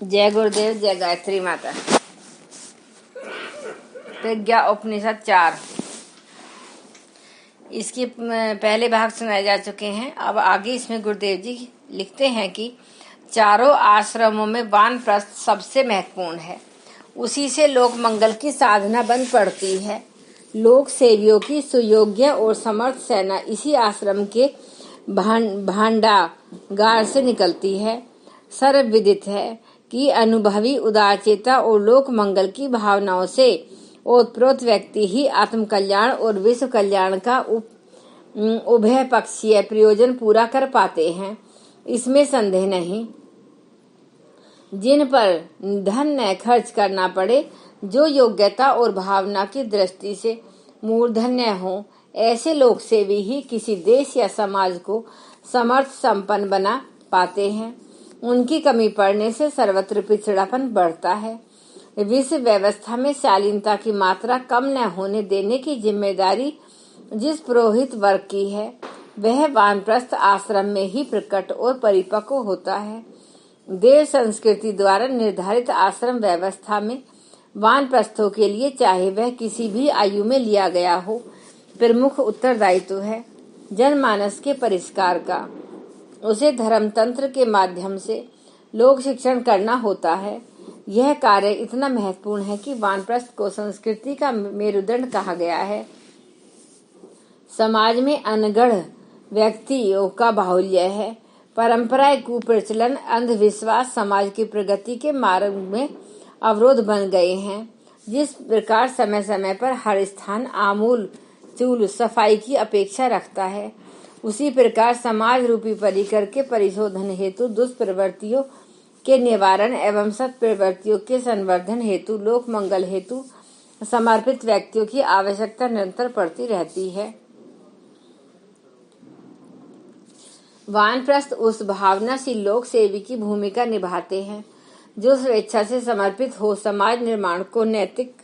जय गुरुदेव, जय गायत्री माता। प्रज्ञा उपनिषद 4, इसके पहले भाग सुनाए जा चुके हैं। अब आगे इसमें गुरुदेव जी लिखते हैं कि चारों आश्रमों में वानप्रस्थ सबसे महत्वपूर्ण है। उसी से लोक मंगल की साधना बन पड़ती है। लोक सेवियों की सुयोग्य और समर्थ सेना इसी आश्रम के भांडागार से निकलती है। सर्वविदित है कि अनुभवी उदारचेता और लोक मंगल की भावनाओं से ओतप्रोत व्यक्ति ही आत्म कल्याण और विश्व कल्याण का उभय पक्षीय प्रयोजन पूरा कर पाते हैं, इसमें संदेह नहीं। जिन पर धन न खर्च करना पड़े, जो योग्यता और भावना की दृष्टि से मूर्धन्य हो, ऐसे लोक सेवी ही किसी देश या समाज को समर्थ संपन्न बना पाते हैं। उनकी कमी पड़ने से सर्वत्र पिछड़ापन बढ़ता है। विश्व व्यवस्था में शालीनता की मात्रा कम न होने देने की जिम्मेदारी जिस पुरोहित वर्ग की है, वह वानप्रस्थ आश्रम में ही प्रकट और परिपक्व होता है। देव संस्कृति द्वारा निर्धारित आश्रम व्यवस्था में वानप्रस्थों के लिए, चाहे वह किसी भी आयु में लिया गया हो, प्रमुख उत्तरदायित्व है जनमानस के परिष्कार का। उसे धर्मतंत्र के माध्यम से लोक शिक्षण करना होता है। यह कार्य इतना महत्वपूर्ण है कि वानप्रस्थ को संस्कृति का मेरुदंड कहा गया है। समाज में अनगढ़ व्यक्तियों का बाहुल्य है। परंपराएं, कुप्रचलन, अंधविश्वास समाज की प्रगति के मार्ग में अवरोध बन गए हैं। जिस प्रकार समय समय पर हर स्थान आमूल चूल सफाई की अपेक्षा रखता है, उसी प्रकार समाज रूपी परिकर के परिशोधन हेतु, दुष्प्रवृत्तियों के निवारण एवं सत्प्रवृत्तियों के संवर्धन हेतु, लोक मंगल हेतु समर्पित व्यक्तियों की आवश्यकता निरंतर पड़ती रहती है। वानप्रस्थ उस भावनाशील लोक सेवी की भूमिका निभाते हैं जो स्वेच्छा से समर्पित हो समाज निर्माण को नैतिक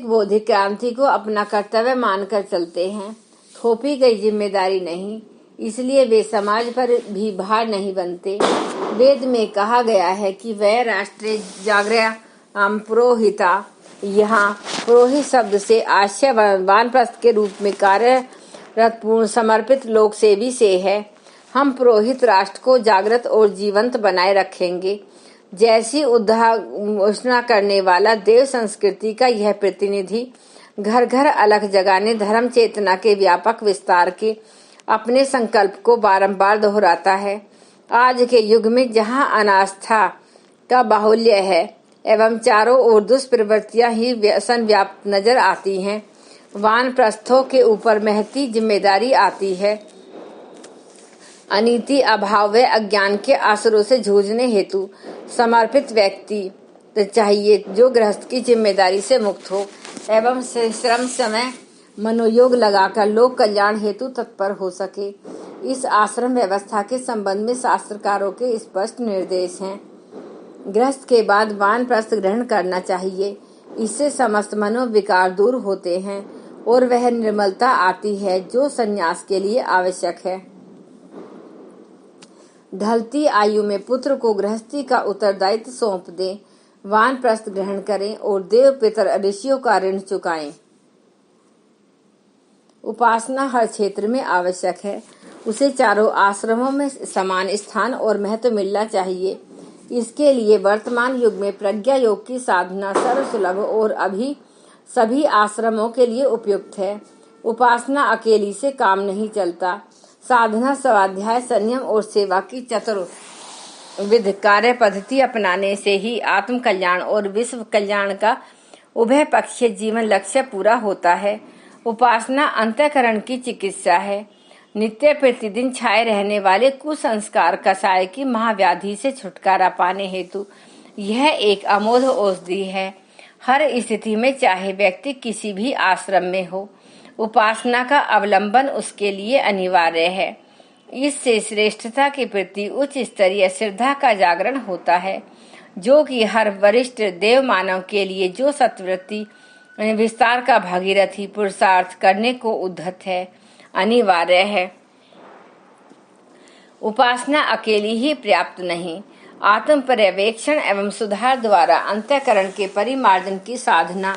बौद्धिक क्रांति को अपना कर्तव्य मानकर चलते हैं। थोपी गई जिम्मेदारी नहीं, इसलिए वे समाज पर भी भार नहीं बनते। वेद में कहा गया है कि वह राष्ट्रीय जागृया पुरोहिता, यहाँ पुरोहित शब्द से आशय वानप्रस्थ के रूप में कार्यरत पूर्ण समर्पित लोक सेवी से है। हम पुरोहित राष्ट्र को जागृत और जीवंत बनाए रखेंगे। जैसी उद्घोषणा करने वाला देव संस्कृति का यह प्रतिनिधि घर घर अलख जगाने धर्म चेतना के व्यापक विस्तार के अपने संकल्प को बारंबार दोहराता है। आज के युग में जहाँ अनास्था का बाहुल्य है एवं चारों ओर दुष्प्रवृत्तियां ही व्यसन व्याप्त नजर आती हैं, वानप्रस्थों के ऊपर महती जिम्मेदारी आती है। अनीति, अभाव व अज्ञान के आसुरों से जूझने हेतु समर्पित व्यक्ति चाहिए, जो गृहस्थ की जिम्मेदारी से मुक्त हो एवं श्रम समय मनोयोग लगाकर लोक कल्याण हेतु तत्पर हो सके। इस आश्रम व्यवस्था के संबंध में शास्त्रकारों के स्पष्ट निर्देश हैं। गृहस्थ के बाद वानप्रस्थ ग्रहण करना चाहिए। इससे समस्त मनोविकार दूर होते हैं और वह निर्मलता आती है जो संन्यास के लिए आवश्यक है। ढलती आयु में पुत्र को गृहस्थी का उत्तरदायित्व सौंप दें, वानप्रस्थ ग्रहण करें और देव पितर ऋषियों का ऋण चुकाएं। उपासना हर क्षेत्र में आवश्यक है। उसे चारों आश्रमों में समान स्थान और महत्व मिलना चाहिए। इसके लिए वर्तमान युग में प्रज्ञा योग की साधना सर्वसुलभ और अभी सभी आश्रमों के लिए उपयुक्त है। उपासना अकेली से काम नहीं चलता। साधना, स्वाध्याय, संयम और सेवा की चतुर्विध कार्य पद्धति अपनाने से ही आत्म कल्याण और विश्व कल्याण का उभय पक्षीय जीवन लक्ष्य पूरा होता है। उपासना अंतःकरण की चिकित्सा है। नित्य प्रतिदिन छाए रहने वाले कुसंस्कार कषाय की महाव्याधि से छुटकारा पाने हेतु यह एक अमोघ औषधि है। हर स्थिति में, चाहे व्यक्ति किसी भी आश्रम में हो, उपासना का अवलंबन उसके लिए अनिवार्य है। इससे श्रेष्ठता के प्रति उच्च स्तरीय श्रद्धा का जागरण होता है, जो कि हर वरिष्ठ देव मानव के लिए जो सत्वृत्ति विस्तार का भागीरथी पुरुषार्थ करने को उद्धत है, अनिवार्य है। उपासना अकेली ही पर्याप्त नहीं, आत्म पर्यवेक्षण एवं सुधार द्वारा अंतःकरण के परिमार्जन की साधना,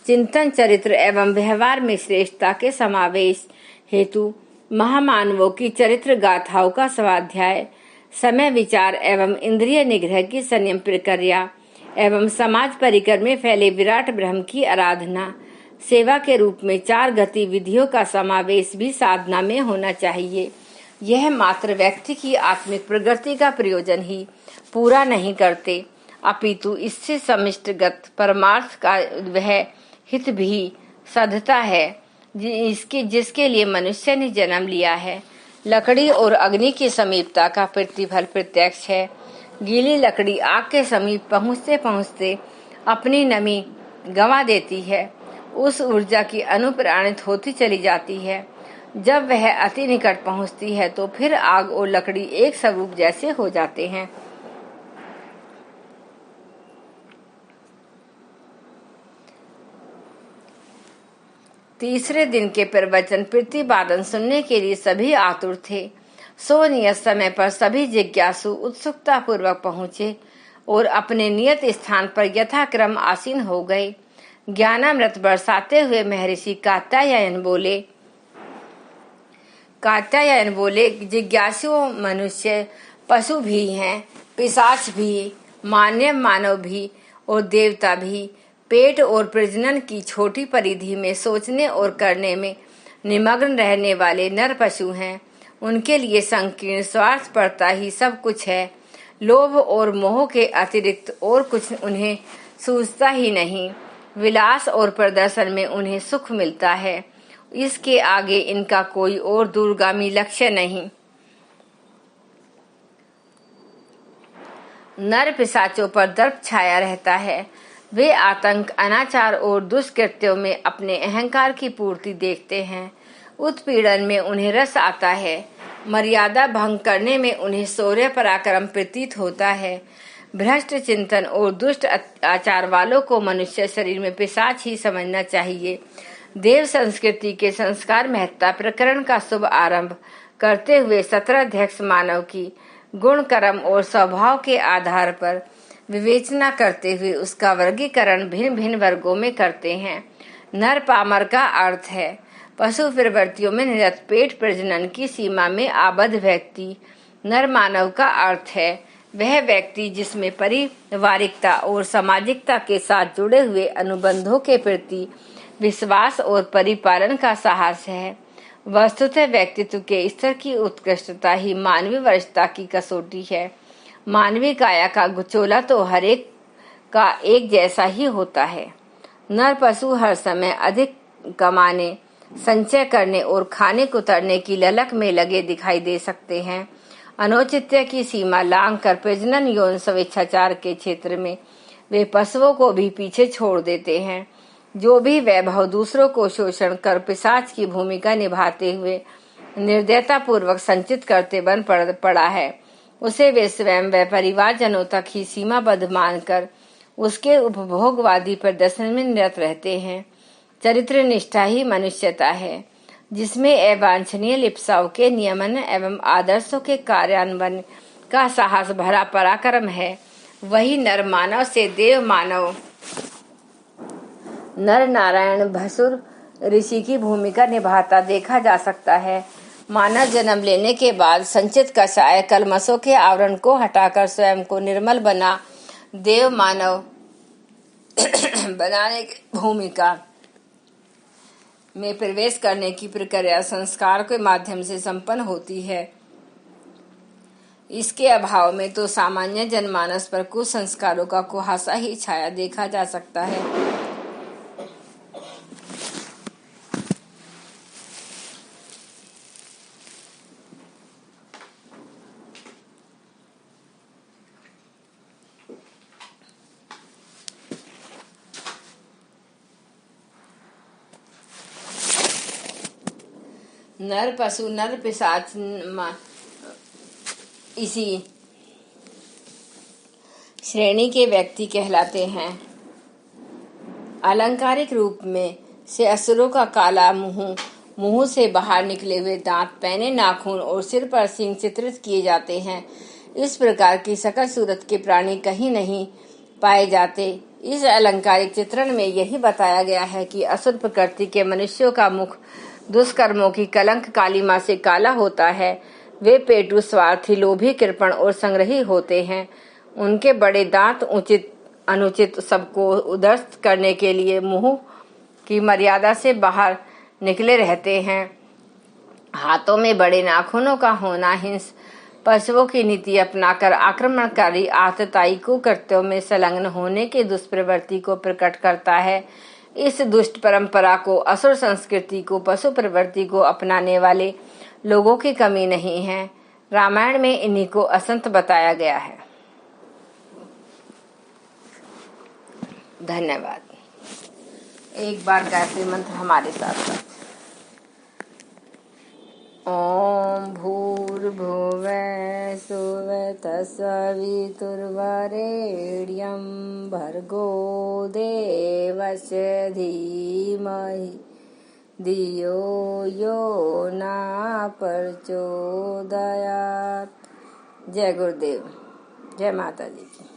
चिंतन, चरित्र एवं व्यवहार में श्रेष्ठता के समावेश हेतु महामानवों की चरित्र गाथाओं का स्वाध्याय, समय विचार एवं इंद्रिय निग्रह की संयम प्रक्रिया एवं समाज परिकर में फैले विराट ब्रह्म की आराधना, सेवा के रूप में 4 गतिविधियों का समावेश भी साधना में होना चाहिए। यह मात्र व्यक्ति की आत्मिक प्रगति का प्रयोजन ही पूरा नहीं करते, अपितु इससे समिष्टगत परमार्थ का वह हित भी साधता है जिसके लिए मनुष्य ने जन्म लिया है। लकड़ी और अग्नि की समीपता का प्रतिफल प्रत्यक्ष है। गीली लकड़ी आग के समीप पहुँचते पहुँचते अपनी नमी गंवा देती है, उस ऊर्जा की अनुप्राणित होती चली जाती है। जब वह अति निकट पहुँचती है तो फिर आग और लकड़ी एक स्वरूप जैसे हो जाते हैं। तीसरे दिन के प्रवचन प्रतिपादन सुनने के लिए सभी आतुर थे। सो नियत समय पर सभी जिज्ञासु उत्सुकता पूर्वक पहुँचे और अपने नियत स्थान पर यथाक्रम आसीन हो गए। ज्ञानामृत बरसाते हुए महर्षि कात्यायन बोले, जिज्ञासु मनुष्य पशु भी हैं, पिशाच भी, मानव मानव भी और देवता भी। पेट और प्रजनन की छोटी परिधि में सोचने और करने में निमग्न रहने वाले नर पशु हैं। उनके लिए संकीर्ण स्वार्थपरता ही सब कुछ है। लोभ और मोह के अतिरिक्त और कुछ उन्हें सूझता ही नहीं। विलास और प्रदर्शन में उन्हें सुख मिलता है, इसके आगे इनका कोई और दूरगामी लक्ष्य नहीं। नर पिशाचों पर दर्प छाया रहता है। वे आतंक, अनाचार और दुष्कृत्यों में अपने अहंकार की पूर्ति देखते हैं। उत्पीड़न में उन्हें रस आता है। मर्यादा भंग करने में उन्हें शौर्य पराक्रम प्रतीत होता है। भ्रष्ट चिंतन और दुष्ट आचार वालों को मनुष्य शरीर में पिशाच ही समझना चाहिए। देव संस्कृति के संस्कार महत्ता प्रकरण का शुभ आरंभ करते हुए 17 अध्यक्ष मानव की गुण, कर्म और स्वभाव के आधार पर विवेचना करते हुए उसका वर्गीकरण भिन्न भिन्न वर्गों में करते हैं। नर पामर का अर्थ है पशु प्रवृत्तियों में निरत पेट प्रजनन की सीमा में आबद्ध व्यक्ति। नर मानव का अर्थ है वह व्यक्ति जिसमें पारिवारिकता और सामाजिकता के साथ जुड़े हुए अनुबंधों के प्रति विश्वास और परिपालन का साहस है। वस्तुतः व्यक्तित्व के स्तर की उत्कृष्टता ही मानवीय वरिष्ठता की कसौटी है। मानवीय काया का गुचोला तो हर एक का एक जैसा ही होता है। नर पशु हर समय अधिक कमाने, संचय करने और खाने कुतरने की ललक में लगे दिखाई दे सकते हैं। अनौचित्य की सीमा लांघकर प्रजनन यौन स्वेच्छाचार के क्षेत्र में वे पशुओं को भी पीछे छोड़ देते हैं। जो भी वैभव दूसरों को शोषण कर पिशाच की भूमिका निभाते हुए निर्दयता पूर्वक संचित करते बन पड़ा है, उसे वे स्वयं व परिवारजनों तक ही सीमाबद्ध मानकर उसके उपभोगवादी प्रदर्शन में निरत रहते हैं। चरित्र निष्ठा ही मनुष्यता है, जिसमें अवांछनीय लिप्साओं के नियमन एवं आदर्शों के कार्यान्वयन का साहस भरा पराक्रम है। वही नर मानव से देव मानव, नर नारायण भसुर ऋषि की भूमिका निभाता देखा जा सकता है। मानव जन्म लेने के बाद संचित कषाय कलमशों के आवरण को हटाकर स्वयं को निर्मल बना देव मानव बनाने की भूमिका में प्रवेश करने की प्रक्रिया संस्कार के माध्यम से संपन्न होती है। इसके अभाव में तो सामान्य जनमानस पर कुछ संस्कारों का कुहासा ही छाया देखा जा सकता है। नर पशु, नर पिशाच इसी श्रेणी के व्यक्ति कहलाते हैं। अलंकारिक रूप में से असुरों का काला मुंह मुंह से बाहर निकले हुए दांत, पैने नाखून और सिर पर सींग चित्रित किए जाते हैं। इस प्रकार की सकल सूरत के प्राणी कहीं नहीं पाए जाते। इस अलंकारिक चित्रण में यही बताया गया है कि असुर प्रकृति के मनुष्यों का मुख दुष्कर्मों की कलंक कालिमा से काला होता है। वे पेटू, स्वार्थी, लोभी, कृपण और संग्रही होते हैं। उनके बड़े दांत उचित अनुचित सबको उदस्त करने के लिए मुंह की मर्यादा से बाहर निकले रहते हैं। हाथों में बड़े नाखूनों का होना हिंस पशुओं की नीति अपनाकर आक्रमणकारी आतताई कुकृत्यों में संलग्न होने के दुष्प्रवृत्ति को प्रकट करता है। इस दुष्ट परंपरा को, असुर संस्कृति को, पशु प्रवृत्ति को अपनाने वाले लोगों की कमी नहीं है। रामायण में इन्हीं को असंत बताया गया है। धन्यवाद। एक बार गायत्री मंत्र हमारे साथ साथ। ओम भूर्भुवः सुवः तत्सवितुर्वरेण्यं भर्गो देवस्य धीमहि धियो यो न प्रचोदयात्। जय गुरुदेव, जय माता जी की।